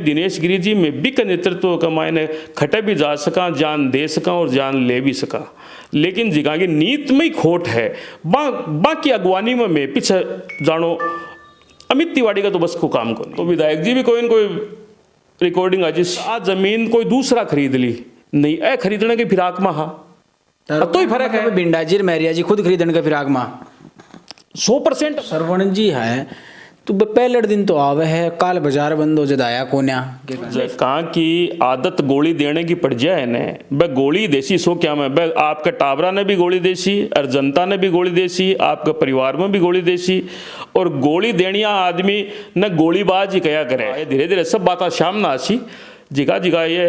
दिनेश गिरी जी में भी का नेतृत्व का मायने खटे भी जा सका, जान दे सका और जान ले भी सका, लेकिन जिगा की नीत में ही खोट है। बाकी अगवानी में मैं पीछे जानो अमित तिवारी का तो बस को काम को नहीं। तो विधायक जी भी कोई न कोई रिकॉर्डिंग आज जमीन कोई दूसरा खरीद ली नहीं, ए खरीदने की फिराक में, हाँ तो ही फर्क है। बिंडाजी मैरिया जी खुद खरीदने का फिराक में 100% सरवण जी है तो पहले दिन तो आवे है काल बाजार बंद हो जदाया कोन्या कहाँ की आदत गोली देने की पड़ जाए ने बे गोली देसी सो क्या मैं बे आपके टाबरा ने भी गोली देसी और जनता ने भी गोली देसी, आपके परिवार में भी गोली देसी, और गोली देनिया आदमी न गोलीबाज ही कया करे। धीरे धीरे सब बात शाम ना आसी जिगा जिगा ये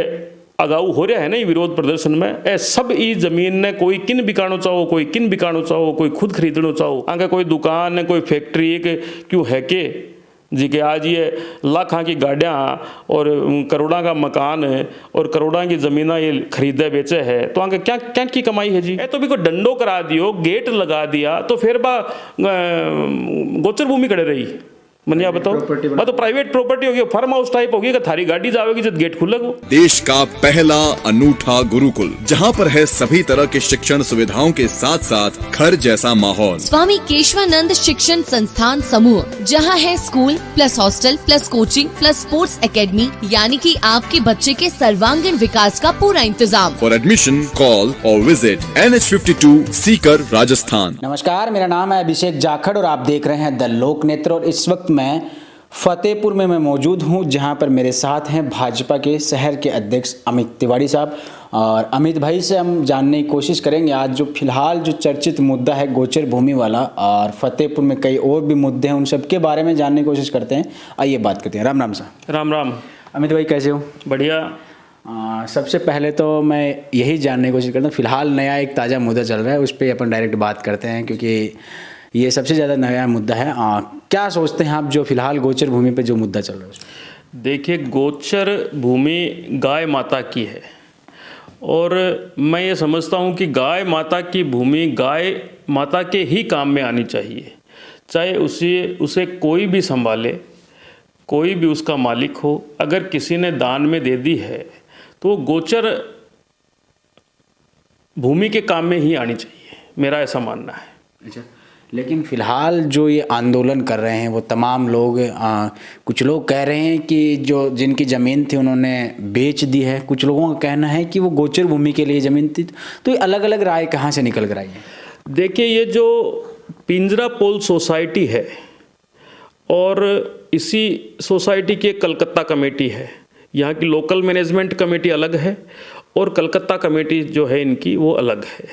अगाऊ हो रहा है ना विरोध प्रदर्शन में। ए सब ई जमीन ने कोई किन बिकानो चाहो, कोई किन बिकानो चाहो, कोई खुद खरीदनो चाहो, आगे कोई दुकान है, कोई फैक्ट्री के क्यों है के जी के आज ये लाखों की गाड़ियाँ और करोड़ों का मकान है और करोड़ों की ज़मीना ये खरीदे बेचे है, तो आगे क्या क्या की कमाई है जी। तो भी कोई डंडो करा दियो, गेट लगा दिया तो फिर बा गोचर भूमि खड़े रही मनिया बताओ, तो प्राइवेट प्रॉपर्टी होगी, फार्म हाउस टाइप होगी, थारी गाड़ी जाओगी जब गेट खुलेगा। देश का पहला अनूठा गुरुकुल जहां पर है सभी तरह के शिक्षण सुविधाओं के साथ साथ घर जैसा माहौल। स्वामी केशवानंद शिक्षण संस्थान समूह, जहां है school plus hostel plus coaching plus sports academy, यानी कि आपके बच्चे के सर्वांगीण विकास का पूरा इंतजाम। फॉर एडमिशन कॉल और विजिट NH52 सीकर राजस्थान। नमस्कार, मेरा नाम है अभिषेक जाखड़ और आप देख रहे हैं द लोक नेत्र। और इस वक्त मैं फतेहपुर में मौजूद हूं, जहां पर मेरे साथ हैं भाजपा के शहर के अध्यक्ष अमित तिवारी साहब। और अमित भाई से हम जानने की कोशिश करेंगे आज जो फिलहाल जो चर्चित मुद्दा है गोचर भूमि वाला, और फतेहपुर में कई और भी मुद्दे हैं, उन सब के बारे में जानने की कोशिश करते हैं। आइए बात करते हैं। राम राम साहब। राम राम। अमित भाई कैसे हो? बढ़िया। सबसे पहले तो मैं यही जानने की कोशिश करता हूँ, फिलहाल नया एक ताज़ा मुद्दा चल रहा है, उस पर अपन डायरेक्ट बात करते हैं क्योंकि ये सबसे ज़्यादा नया मुद्दा है। क्या सोचते हैं आप जो फिलहाल गोचर भूमि पे जो मुद्दा चल रहा है? देखिए, गोचर भूमि गाय माता की है और मैं ये समझता हूँ कि गाय माता की भूमि गाय माता के ही काम में आनी चाहिए, चाहे उसे कोई भी संभाले, कोई भी उसका मालिक हो। अगर किसी ने दान में दे दी है तो वो गोचर भूमि के काम में ही आनी चाहिए, मेरा ऐसा मानना है। अच्छा, लेकिन फिलहाल जो ये आंदोलन कर रहे हैं वो तमाम लोग कुछ लोग कह रहे हैं कि जो जिनकी ज़मीन थी उन्होंने बेच दी है, कुछ लोगों का कहना है कि वो गोचर भूमि के लिए ज़मीन थी। तो ये अलग अलग राय कहाँ से निकल कर आई है? देखिए, ये जो पिंजरापोल सोसाइटी है और इसी सोसाइटी की एक कलकत्ता कमेटी है, यहाँ की लोकल मैनेजमेंट कमेटी अलग है और कलकत्ता कमेटी जो है इनकी वो अलग है।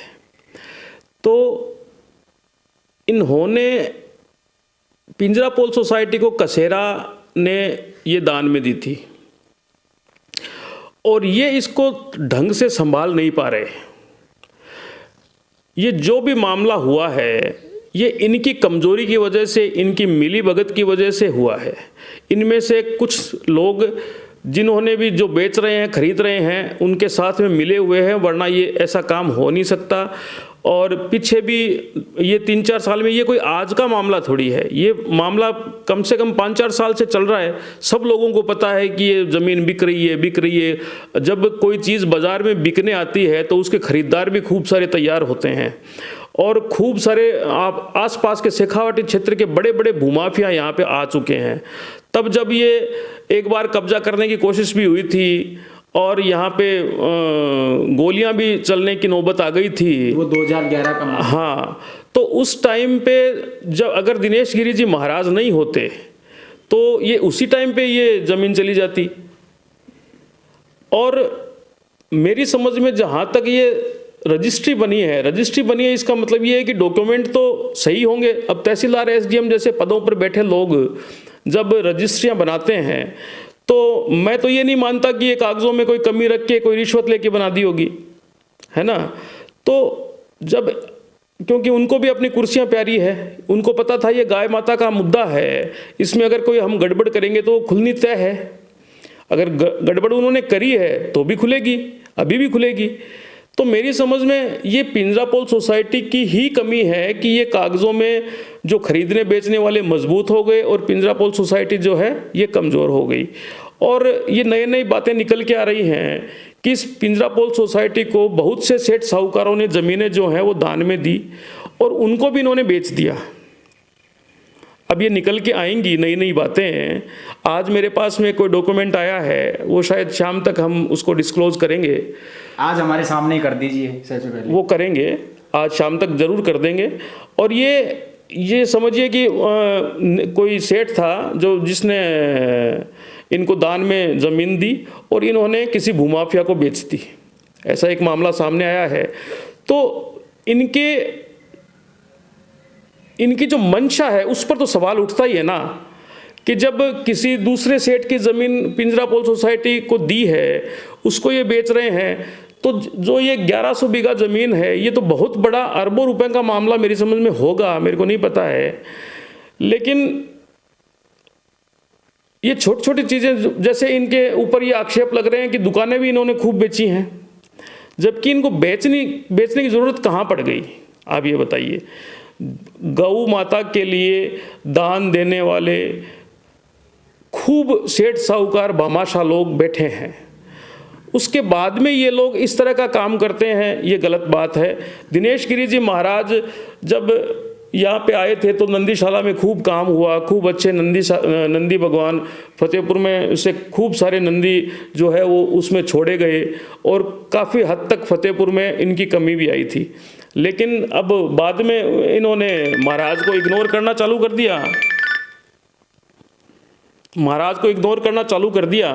तो इन्होंने पिंजरापोल सोसाइटी को कसेरा ने ये दान में दी थी और ये इसको ढंग से संभाल नहीं पा रहे। ये जो भी मामला हुआ है ये इनकी कमजोरी की वजह से, इनकी मिलीभगत की वजह से हुआ है। इनमें से कुछ लोग जिन्होंने भी जो बेच रहे हैं, खरीद रहे हैं, उनके साथ में मिले हुए हैं, वरना ये ऐसा काम हो नहीं सकता। और पीछे भी ये 3-4 साल में, ये कोई आज का मामला थोड़ी है, ये मामला कम से कम 5-4 साल से चल रहा है। सब लोगों को पता है कि ये ज़मीन बिक रही है। जब कोई चीज़ बाज़ार में बिकने आती है तो उसके ख़रीदार भी खूब सारे तैयार होते हैं और खूब सारे आप आसपास के शेखावाटी क्षेत्र के बड़े बड़े भूमाफिया यहाँ पे आ चुके हैं। तब जब ये एक बार कब्जा करने की कोशिश भी हुई थी और यहाँ पे गोलियां भी चलने की नौबत आ गई थी, वो 2011 का। हाँ, तो उस टाइम पे जब अगर दिनेश गिरी जी महाराज नहीं होते तो ये उसी टाइम पे ये ज़मीन चली जाती। और मेरी समझ में जहाँ तक ये रजिस्ट्री बनी है, इसका मतलब ये है कि डॉक्यूमेंट तो सही होंगे। अब तहसीलदार SDM जैसे पदों पर बैठे लोग जब रजिस्ट्रियाँ बनाते हैं तो मैं तो ये नहीं मानता कि ये कागज़ों में कोई कमी रख के कोई रिश्वत लेके बना दी होगी, है ना। तो जब, क्योंकि उनको भी अपनी कुर्सियां प्यारी है, उनको पता था ये गाय माता का मुद्दा है, इसमें अगर कोई हम गड़बड़ करेंगे तो खुलनी तय है। अगर गड़बड़ उन्होंने करी है तो भी खुलेगी, अभी भी खुलेगी। तो मेरी समझ में ये पिंजरापोल सोसाइटी की ही कमी है कि ये कागज़ों में जो खरीदने बेचने वाले मजबूत हो गए और पिंजरापोल सोसाइटी जो है ये कमज़ोर हो गई। और ये नई नई बातें निकल के आ रही हैं कि इस पिंजरापोल सोसाइटी को बहुत से सेठ साहूकारों ने ज़मीनें जो हैं वो दान में दी और उनको भी इन्होंने बेच दिया। अब ये निकल के आएंगी नई नई बातें। आज मेरे पास में कोई डॉक्यूमेंट आया है, वो शायद शाम तक हम उसको डिस्क्लोज करेंगे। आज हमारे सामने ही कर दीजिए सबसे पहले। वो करेंगे, आज शाम तक ज़रूर कर देंगे। और ये समझिए कि कोई सेठ था जिसने इनको दान में ज़मीन दी और इन्होंने किसी भूमाफिया को बेच दी, ऐसा एक मामला सामने आया है। तो इनकी जो मंशा है उस पर तो सवाल उठता ही है ना, कि जब किसी दूसरे सेठ की ज़मीन पिंजरापोल सोसाइटी को दी है, उसको ये बेच रहे हैं, तो जो ये 1100 बीघा ज़मीन है, ये तो बहुत बड़ा अरबों रुपए का मामला मेरी समझ में होगा, मेरे को नहीं पता है। लेकिन ये छोटी छोटी चीज़ें, जैसे इनके ऊपर ये आक्षेप लग रहे हैं कि दुकानें भी इन्होंने खूब बेची हैं, जबकि इनको बेचने की ज़रूरत कहाँ पड़ गई, आप ये बताइए। गौ माता के लिए दान देने वाले खूब सेठ साहूकार भामाशाह लोग बैठे हैं, उसके बाद में ये लोग इस तरह का काम करते हैं, ये गलत बात है। दिनेश गिरी जी महाराज जब यहाँ पे आए थे तो नंदीशाला में खूब काम हुआ, खूब अच्छे नंदी भगवान फतेहपुर में से खूब सारे नंदी जो है वो उसमें छोड़े गए और काफ़ी हद तक फतेहपुर में इनकी कमी भी आई थी। लेकिन अब बाद में इन्होंने महाराज को इग्नोर करना चालू कर दिया,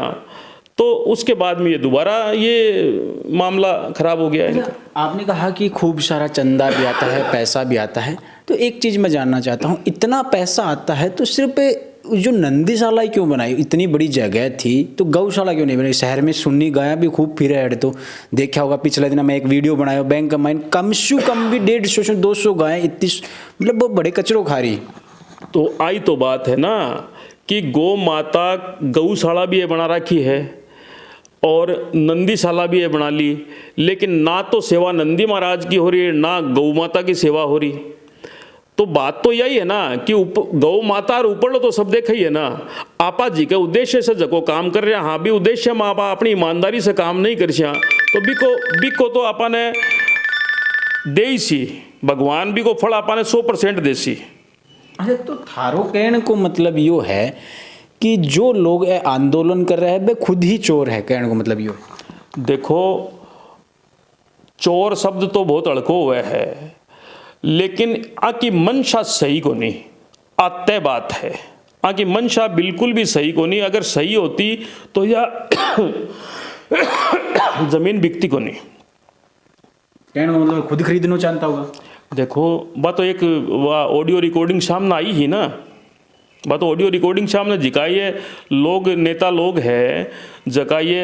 तो उसके बाद में ये दोबारा ये मामला खराब हो गया है। आपने कहा कि खूब सारा चंदा भी आता है, पैसा भी आता है, तो एक चीज़ मैं जानना चाहता हूँ, इतना पैसा आता है तो सिर्फ जो नंदीशाला ही क्यों बनाई? इतनी बड़ी जगह थी तो गौशाला क्यों नहीं बनाई? शहर में सुन्नी गाया भी खूब फिरे है, तो देखा होगा पिछले दिन मैं एक वीडियो बनाया, बैंक का माइन कम से कम भी 150-200 गायें, इतनी मतलब वो बड़े कचरों खा रही। तो आई तो बात है ना कि गौ माता गौशाला भी ये बना रखी है और नंदीशाला भी ये बना ली, लेकिन ना तो सेवा नंदी महाराज की हो रही है, ना गौ माता की सेवा हो रही। तो बात तो यही है ना कि गौ माता और ऊपर लो तो सब देखा ही है ना। आपा जी के उद्देश्य से जको काम कर रहे हैं, हाँ भी उद्देश्य में आपा अपनी ईमानदारी से काम नहीं कर सिया तो बिको तो आपा ने दे सी, भगवान भी को फल आपा ने 100% दे सी। अच्छा, तो थारो कहने को मतलब यो है कि जो लोग आंदोलन कर रहे हैं वे खुद ही चोर है, कहने को मतलब यो है। देखो, चोर शब्द तो बहुत अड़को हुआ है, लेकिन आकी मंशा सही को नहीं, तय बात है। आकी मंशा बिल्कुल भी सही को नहीं, अगर सही होती तो यह जमीन बिकती को नहीं। कहने को मतलब खुद खरीदना चाहता होगा। देखो, बात तो एक ऑडियो रिकॉर्डिंग सामने आई ही ना, बात तो ऑडियो रिकॉर्डिंग सामने जिकाइए लोग, नेता लोग हैं जकाइए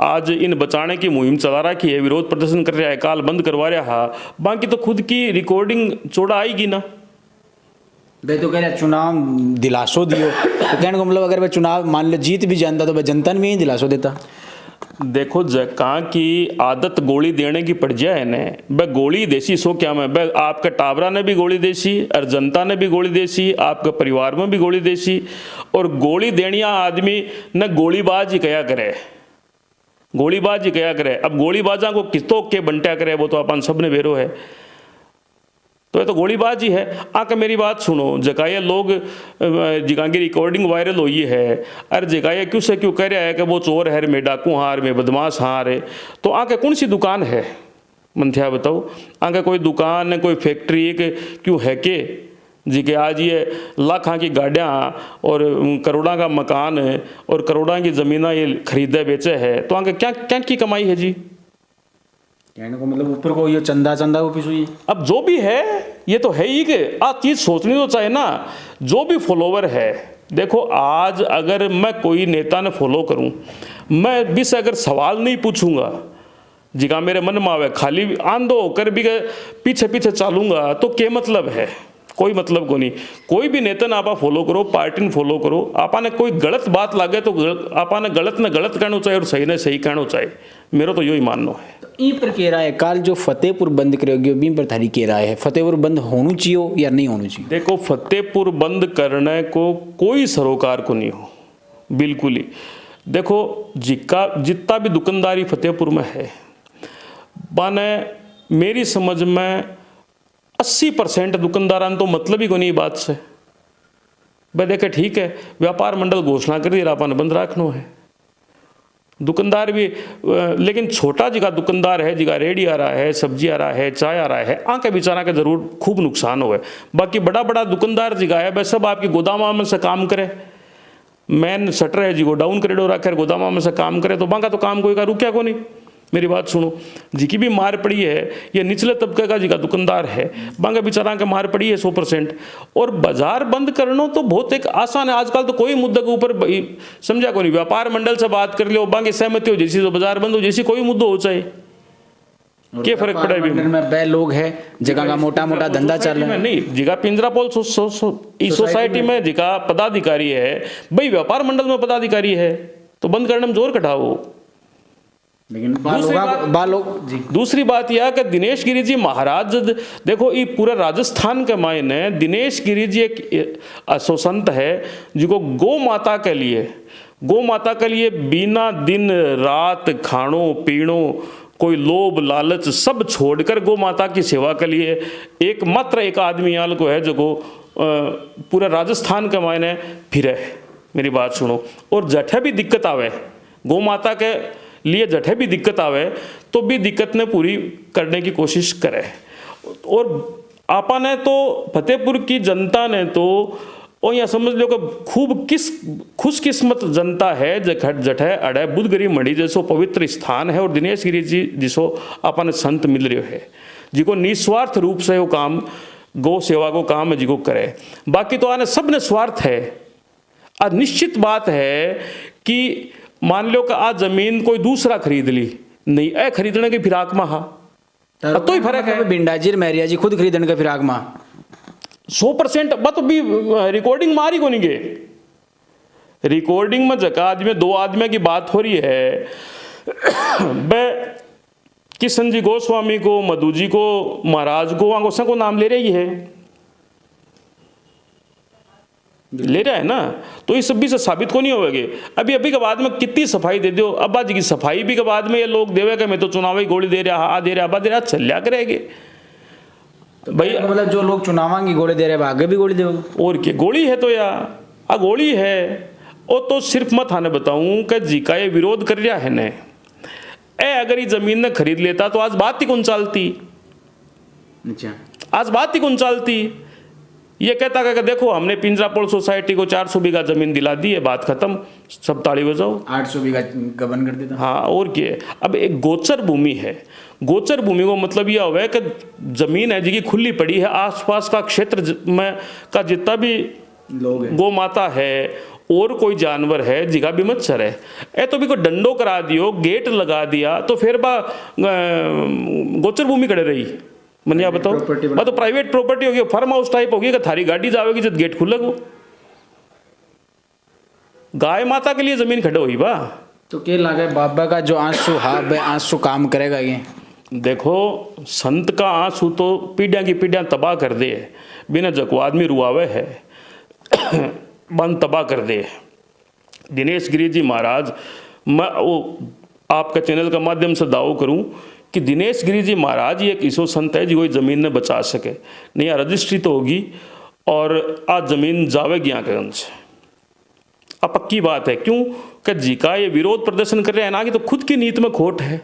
आज इन बचाने की मुहिम चला रखी है, विरोध प्रदर्शन कर रहा है, काल बंद करवा रहा है, बाकी तो खुद की रिकॉर्डिंग चौड़ा आएगी ना। वे तो कह रहे चुनाव दिलासो दियो, तो कहने को मतलब अगर वह चुनाव मान लो जीत भी जानता तो वह जनता ने भी ही दिलासो देता। देखो, जहाँ की आदत गोली देने की पड़ जाए न, वह गोली देसी सो क्या मैं, वह आपके टाबरा ने भी गोली देसी और जनता ने भी गोली देसी, आपके परिवार में भी गोली देसी। और गोली देनिया आदमी न गोलीबाज ही कया करे, गोलीबाज ही कया करे। अब गोलीबाजा को कितो के बंटा करे वो तो अपन सब ने बेरो है, तो ये तो गोलीबाज ही है। आके मेरी बात सुनो, जकाये लोग जिका की रिकॉर्डिंग वायरल हुई है, अरे जकाये क्यों से क्यों कह रहा है कि वो चोर है, में डाकू हार, में बदमाश हार है, तो आके कौन सी दुकान है मंथ्या बताओ? आगे कोई दुकान है, कोई फैक्ट्री क्यों है के जी के आज ये लाखों की गाड़ियाँ और करोड़ों का मकान है और करोड़ों की ज़मीनें ये खरीदे बेचे है, तो आगे क्या क्या की कमाई है जी? कहने को मतलब ऊपर को ये चंदा वो पीछू ही। अब जो भी है ये तो है ही कि आप चीज़ सोचनी तो चाहे ना, जो भी फॉलोवर है। देखो, आज अगर मैं कोई नेता ने फॉलो करूं, मैं भी से अगर सवाल नहीं पूछूंगा जिका मेरे मन में आवे, खाली आंदो होकर भी पीछे पीछे चालूंगा, तो क्या मतलब है? कोई मतलब को नहीं। कोई भी नेता ने आपा फॉलो करो, पार्टी ने फॉलो करो, आपा ने कोई गलत बात लागे तो आपा ने गलत कहना चाहिए और सही ने सही कहना चाहिए, मेरा तो यही मानना है। ई पर कह रहा है काल जो फतेहपुर बंद करोगे बी पर थारी कह रहा है फतेहपुर बंद होना चाहिए या नहीं होना चाहिए? देखो, फतेहपुर बंद करने को कोई सरोकार को नहीं हो, बिल्कुल ही। देखो जितना भी दुकानदारी फतेहपुर में है, माने मेरी समझ में 80% दुकानदारान तो मतलब ही को नहीं बात से। भाई देखे ठीक है, व्यापार मंडल घोषणा कर दिया अपन बंद रखना है, दुकानदार भी, लेकिन छोटा जगह दुकानदार है, जगह रेडी आ रहा है, सब्जी आ रहा है, चाय आ रहा है, आके बेचारा के जरूर खूब नुकसान हुए। बाकी बड़ा बड़ा दुकानदार जगह है, वह सब आपकी गोदामा में से काम करे, मैन शटर है जी को डाउन करे डो रखे, गोदामा में से काम करे, तो बाका तो काम कोई का रुकिया को नहीं। मेरी बात सुनो, जिकी भी मार पड़ी है, ये निचले तबके का जिका दुकानदार है, बांगा बेचारा के मार पड़ी है 100%। और बाजार बंद करना तो बहुत एक आसान है, आजकल तो कोई मुद्दे के ऊपर समझा को नहीं, व्यापार मंडल से बात कर लो, बांगे सहमति हो जैसी तो बाजार बंद हो जैसी, कोई मुद्दा हो चाहे, क्या फर्क पड़ा है? में बे लोग है जगह का मोटा मोटा धंधा चल रहा है, नहीं जिका पिंजरापोल सोसाइटी में जिका पदाधिकारी है, भाई व्यापार मंडल में पदाधिकारी है तो बंद करने में जोर कटाओ। लेकिन दूसरी बात यह कि दिनेश गिरी जी महाराज, देखो ये पूरा राजस्थान के मायने दिनेश गिरी जी एक संत है जिको गौ माता के लिए बिना दिन रात खाणो पीणो कोई लोभ लालच सब छोड़कर गौ माता की सेवा के लिए एकमात्र एक आदमी याल को है जो पूरा राजस्थान के मायने फिरे। मेरी बात सुनो, और जठे भी दिक्कत आवे, गौ माता के लिए जठे भी दिक्कत आवे तो भी दिक्कत ने पूरी करने की कोशिश करे। और आपा ने तो फतेहपुर की जनता ने तो, और यहाँ समझ लो कि खूब खुशकिस्मत जनता है जठे अड़े बुधगिरी मढ़ी जैसो पवित्र स्थान है, और दिनेश गिरी जी जिसो आपा ने संत मिल रहे है, जिको निस्वार्थ रूप से वो काम गौ सेवा को काम है जिको करे। बाकी तो आने सब ने स्वार्थ है। आज निश्चित बात है कि मान लो कि आज जमीन कोई दूसरा खरीद ली, नहीं ए खरीदने की फिराक में, हाँ तो ही फर्क है। बिंडाजी मैरिया जी खुद खरीदने का फिराक में 100% बात भी रिकॉर्डिंग मारी को नहीं गए, रिकॉर्डिंग में जगह आदमी दो आदमी की बात हो रही है, वह किशन जी गोस्वामी को, मधु जी को, महाराज को, आंगोसा को नाम ले रही है, ले रहा है ना, तो इस सब भी से साबित को नहीं होगे। अभी के बाद में कितनी सफाई दे दो, अब आज की सफाई भी के बाद में ये लोग देवे मैं तो चुनावी गोली दे रहा, आ दे रहा, अब दे रहा, चल्या करेंगे भाई। मतलब जो लोग चुनाव की गोली दे रहे हैं आगे भी गोली दे, और क्या गोली है तो यार आ गोली है। और तो सिर्फ मत आने बताऊं कि जी का ये विरोध कर रहा है ने, अगर ये जमीन ने खरीद लेता तो आज बात ही कौन चालती, अच्छा आज बात ही कौन चालती। ये कहता कि देखो हमने पिंजरापोल सोसाइटी को 400 बीघा जमीन दिला दी है, बात खत्म, सब ताली बजाओ, 800 बीघा गबन कर देता। हाँ और क्या। अब एक गोचर भूमि है, गोचर भूमि को मतलब यह हुआ है कि जमीन है जिसकी खुली पड़ी है, आसपास का क्षेत्र में का जितना भी लोग गौ माता है और कोई जानवर है जिगा भी मच्छर है, ए तो भी को डंडो करा दियो, गेट लगा दिया तो फिर बा गोचर भूमि खड़े रही। मन या बताओ, मैं तो प्राइवेट प्रॉपर्टी होगी, फार्म हाउस टाइप होगी कि थारी गाड़ी जावेगी जब गेट खुले को, गाय माता के लिए जमीन खड़े हुई बा। तो क्या लगे बाबा का जो आंसू आंसू काम करेगा ये। देखो संत का आंसू तो पीढ़ियां की पीढ़ियां तबाह कर दे, बिना जको आदमी रुआवे है बंद तबाह कर दे। दिनेश गिरी जी महाराज, मैं वो आपका चैनल का माध्यम से दावो करूं कि दिनेश गिरी जी महाराज ये एक ऐसो संत है जो कोई ज़मीन ने बचा सके, नहीं यार रजिस्ट्री तो होगी और आज ज़मीन जावेगी यहाँ के उनसे, अब पक्की बात है। क्यों कि जी का ये विरोध प्रदर्शन कर रहे हैं ना कि तो खुद की नीति में खोट है।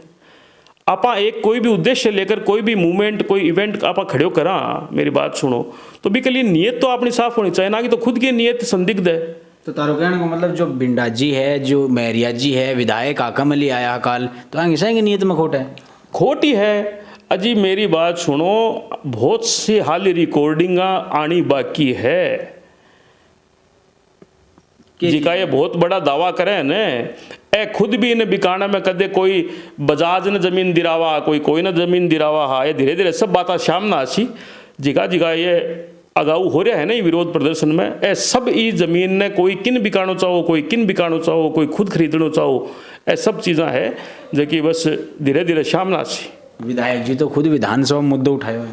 आपा एक कोई भी उद्देश्य लेकर कोई भी मूवमेंट कोई इवेंट आपा खड़े करा, मेरी बात सुनो, तो भी के लिए नियत तो अपनी साफ होनी चाहिए ना कि तो खुद की नियत संदिग्ध है। तो तारो कहने को मतलब जो बिंडाजी है, जो मैरिया जी है, विधायक आकमली आया काल, तो ऐसा की नियत में खोट है, खोट ही है। अजी मेरी बात सुनो, बहुत सी हाल रिकॉर्डिंग आनी बाकी है जी का ये बहुत बड़ा दावा करे ने, ए खुद भी इन्हें बिकाना में कदे कोई बजाज ने जमीन दिरावा, कोई ने जमीन दिरावा, हाँ ये धीरे धीरे सब बात शाम ना आसी जिका ये अगाऊ हो रहा है ना ये विरोध प्रदर्शन में, ए सब ई जमीन ने कोई किन बिकानो चाहो, कोई किन बिकानो चाहो, कोई खुद खरीदनो चाहो, ए सब चीज़ा है जो कि बस धीरे धीरे शाम ना आसी। विधायक जी तो खुद विधानसभा मुद्दे उठाए हुए,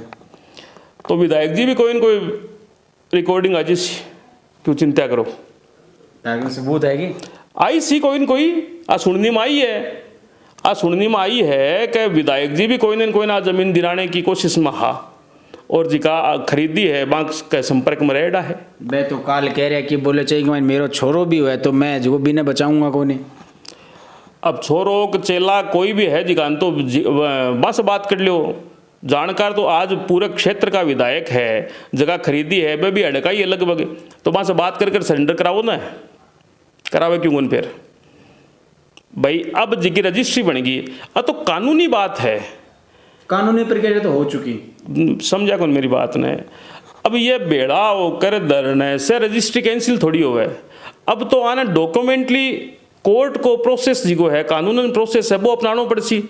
तो विधायक जी भी कोई न कोई रिकॉर्डिंग आज क्यों चिंता करो, सबूत है कि आई सी कोई न कोई आ सुनने में आई है, आ सुनने में आई है कि विधायक जी भी कोई न कोई ना जमीन दिलाने की कोशिश में हा और जिका खरीदी है बैंक के संपर्क में रहेगा है। मैं तो काल कह रहा कि बोले चाहिए कि मेरो छोरो भी हुआ तो मैं जो भी ने बचाऊंगा को नहीं। अब छोरो चेला कोई भी है जिकान तो बस बात कर लो, जानकार तो आज पूरे क्षेत्र का विधायक है, जगह खरीदी है वह भी अड़का ही लगभग, तो वहाँ से बात कर सरेंडर कराओ ना, करावे क्यों फिर भाई। अब जिकी रजिस्ट्री बनेगी अब तो कानूनी बात है, कानूनी प्रक्रिया तो हो चुकी, समझा कौन मेरी बात ने। अब ये बेड़ा होकर धरने से रजिस्ट्री कैंसिल थोड़ी हो है, अब तो आना डॉक्यूमेंटली कोर्ट को प्रोसेस जिको है कानूनन प्रोसेस है वो अपनानो पड़सी,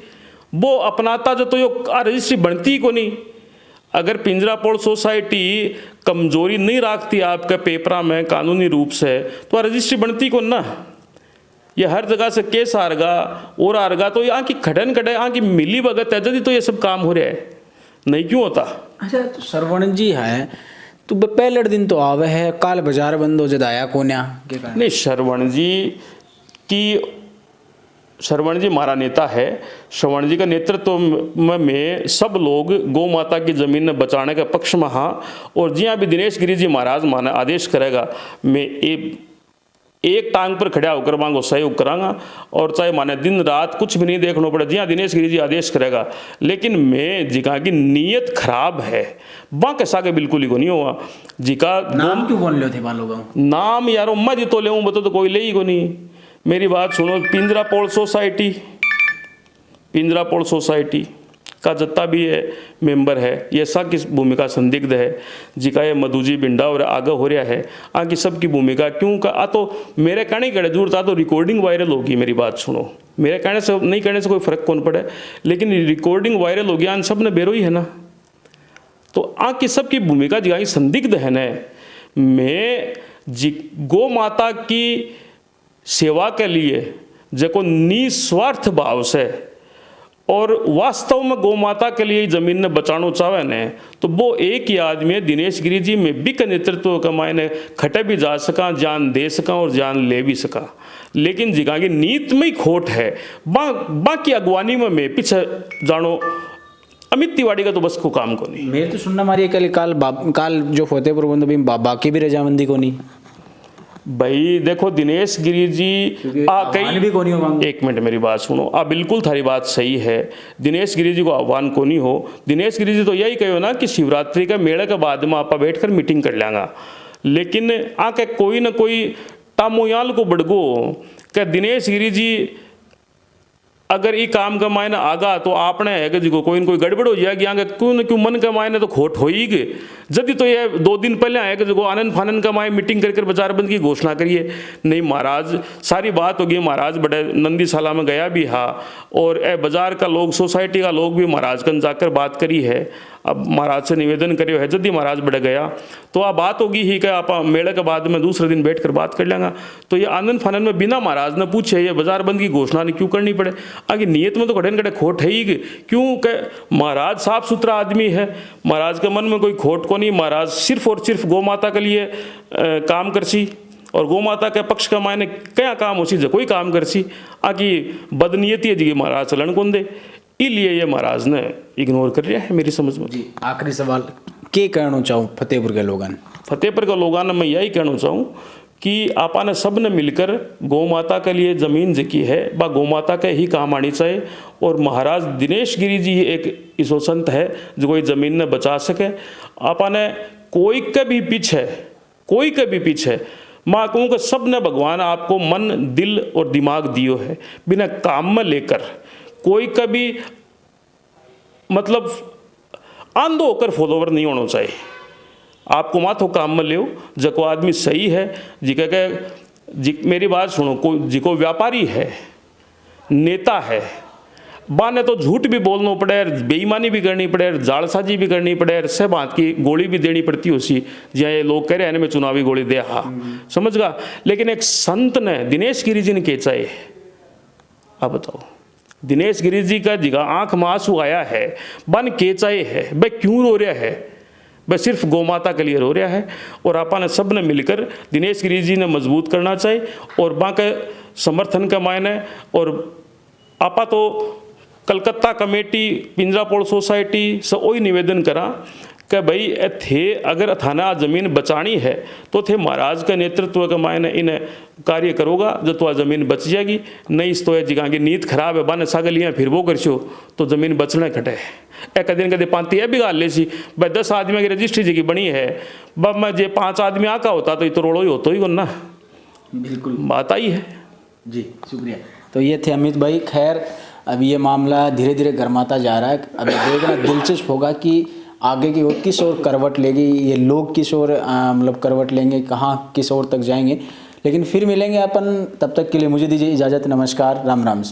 वो अपनाता जो तो यो रजिस्ट्री बनती को नहीं। अगर पिंजरापोल सोसाइटी कमजोरी नहीं रखती आपके पेपरा में कानूनी रूप से तो रजिस्ट्री बनती को ना। ये हर जगह से केस आरगा और आरगा तो यहाँ की खटन कटे यहाँ की मिली भगत है जल्दी तो ये सब काम हो रहा है, नहीं क्यों होता। अच्छा तो श्रवण जी है तो पहले दिन तो आवे है काल बाजार बंद हो जदाया कोन्या नहीं, श्रवण जी हमारा नेता है, श्रवण जी का नेतृत्व में सब लोग गौ माता की जमीन ने बचाने के पक्ष में हाँ। और जी हाँ भी दिनेश गिरी जी महाराज माना आदेश करेगा मैं एक टांग पर खड़ा होकर मांगो सहयोग करांगा और चाहे माने दिन रात कुछ भी नहीं देखना पड़े, जी हाँ दिनेश गिरी जी आदेश करेगा। लेकिन मैं जिका की नीयत खराब है वहाँ कैसा के बिल्कुल ही को नहीं हुआ। जिका नाम क्यों बोल थे लोग नाम यारो मैं जी तो ले बता तो कोई ले ही को नहीं। मेरी बात सुनो, पिंजरापोल सोसाइटी का जितना भी है मेंबर है ये सब की भूमिका संदिग्ध है, जिका ये मधुजी बिंडा और आगे हो रहा है आगे सबकी भूमिका क्यों का तो मेरे कहने की जरूरत आ तो रिकॉर्डिंग वायरल होगी। मेरी बात सुनो, मेरे कहने से नहीं कहने से कोई फर्क कौन पड़े, लेकिन रिकॉर्डिंग वायरल होगी आन सब ने बेरो ही है ना, तो आगे सबकी भूमिका जिका संदिग्ध है न। मैं गौ माता की सेवा के लिए जो निस्वार्थ भाव से और वास्तव में गौ माता के लिए जमीन ने बचाना चाहे ने तो वो एक ही आदमी है दिनेश गिरी जी में भी का नेतृत्व का मायने खटे भी जा सका, जान दे सका और जान ले भी सका। लेकिन जिगा की नीत में ही खोट है, बाकी अगवानी में मैं पीछे जानो अमित तिवारी का तो बस को काम को नहीं। मेरे तो सुनना मारी काल जो फतेहपुर बंद बाकी भी रजामंदी को नहीं भाई। देखो दिनेश गिरी जी भी को नहीं हो, एक मिनट मेरी बात सुनो, बिल्कुल थारी बात सही है, दिनेश गिरी जी को आह्वान को नहीं हो। दिनेश गिरी जी तो यही कहो ना कि शिवरात्रि के मेले के बाद में आप बैठकर मीटिंग कर लेंगा, लेकिन आके कोई ना कोई टामोयाल को बढ़गो क्या दिनेश गिरी जी अगर ये काम का मायने आगा तो आपने है कि जी कोई न कोई गड़बड़ हो जाएगी आगे क्यों न क्यों मन का मायने तो खोट हो ही गए। जल्दी तो ये 2 दिन पहले आए कि जो आनंद फानन का माए मीटिंग कर बाजार बंद की घोषणा करिए। नहीं महाराज सारी बात होगी, महाराज बड़े नंदीशाला में गया भी हा और ए बाजार का लोग सोसाइटी का लोग भी महाराज कन जाकर बात करी है। अब महाराज से निवेदन करियो है जल्दी महाराज बढ़ गया तो आप बात होगी ही कि आप मेले के बाद में दूसरे दिन बैठकर बात कर लेंगे। तो ये आनंद फानन में बिना महाराज ने पूछे ये बाजार बंद की घोषणा नहीं क्यों करनी पड़े, आगे नियत में तो कड़े कड़े खोट है ही क्यों कि महाराज साफ सुथरा आदमी है, महाराज के मन में कोई खोट को नहीं। महाराज सिर्फ और सिर्फ गौ माता के लिए काम करसी और गौ माता के पक्ष का मायने क्या काम हो सी जो कोई काम करसी, आगे बदनीयती है जी महाराज चलन कौन दे, इसलिए ये महाराज ने इग्नोर कर रहा है मेरी समझ में। जी आखिरी सवाल के कहना चाहूँ फतेहपुर के लोगों फतेहपुर के लोगों ने मैं यही कहना चाहूँ कि आपने सब ने मिलकर गौ माता के लिए ज़मीन जिकी है व गौ माता के ही काम आनी चाहिए। और महाराज दिनेश गिरी जी एक ईसो संत है जो कोई ज़मीन ने बचा सके। आपने कोई के भी पीछे माँ कहूँ कि सब ने भगवान आपको मन दिल और दिमाग दियो है, बिना काम में लेकर कोई कभी मतलब आंधो होकर फॉलोवर नहीं होना चाहिए। आपको माथो काम में ले जको आदमी सही है जी मेरी बात सुनो, कोई जिको व्यापारी है नेता है बाने तो झूठ भी बोलना पड़े, बेईमानी भी करनी पड़े, जालसाजी भी करनी पड़े, सब बात की गोली भी देनी पड़ती उसी जहाँ ये लोग कह रहे हैं मैं चुनावी गोली दे हा समझ गा। लेकिन एक संत ने दिनेश गिरी जी ने केचा है, आप बताओ दिनेश गिरी जी का जिगा आंख में आंसू आया है बन केचाए है भाई क्यों रो रहा है वह सिर्फ गौ माता के लिए रो रहा है। और आपा ने सब ने मिलकर दिनेश गिरी जी ने मजबूत करना चाहिए और वहाँ के समर्थन का मायने। और आपा तो कलकत्ता कमेटी, पिंजरापोल सोसाइटी से वही निवेदन करा कि भाई थे अगर थाना ज़मीन बचानी है तो थे महाराज के नेतृत्व के मायने इन्हें कार्य करोगा जो तो ज़मीन बच जाएगी, नहीं तो ये जिगा की नीत खराब है बाने सागलियाँ फिर वो करछो तो ज़मीन बचने कटे। एक दिन कदे पांती है भी गाल ले सी भाई 10 आदमी की रजिस्ट्री जी की बनी है, बब मैं जे 5 आदमी आका होता तो ये तो रोड़ो ही होता ही ना। बिल्कुल बात आई है जी, शुक्रिया। तो ये थे अमित भाई। खैर अब ये मामला धीरे धीरे गर्माता जा रहा है। अब देखना दिलचस्प होगा कि आगे की ओर किस ओर करवट लेगी, ये लोग किस ओर मतलब करवट लेंगे, कहाँ किस ओर तक जाएंगे। लेकिन फिर मिलेंगे अपन, तब तक के लिए मुझे दीजिए इजाज़त। नमस्कार, राम राम सा।